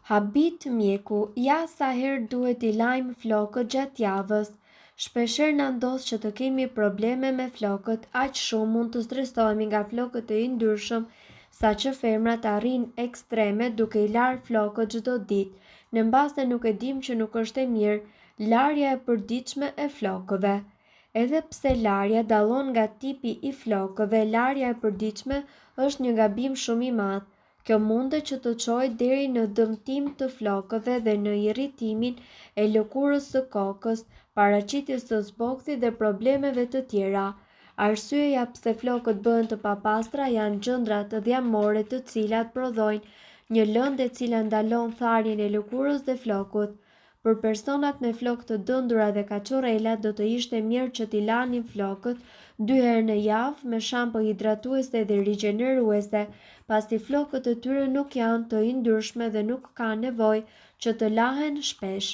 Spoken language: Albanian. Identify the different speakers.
Speaker 1: Habit mjeku, ja sa herë duhet i lajmë flokët gjatë javës. Shpeshherë na ndodh që të kemi probleme me flokët, aq shumë mund të stresohemi nga flokët e yndyrshëm, saqë femrat arrijnë ekstreme duke i larë flokët çdo ditë, në bazë nuk e dim që nuk është e mirë larja e përditshme e flokëve. Edhe pse larja dallon nga tipi i flokëve, larja e përditshme është një gabim shumë i madh. Kjo mundet që të çojë deri në dëmtim të flokëve dhe në irritimin e lëkurës së kokës, paraqitjes së zbogthit dhe problemeve të tjera. Arsyeja pse flokët bëhen të papastra janë gjëndrat dhjamore të cilat prodhojnë një lëndë e cila ndalon tharjen e lëkurës dhe flokut. Për personat me flokë të dëndura dhe kaçorrela do të ishte mirë që t'i lanin flokët 2 herë në javë me shampo hidratuese dhe rigjeneruese, pasi flokët e tyre nuk janë të yndyrshme dhe nuk kanë nevojë që të lahen shpesh.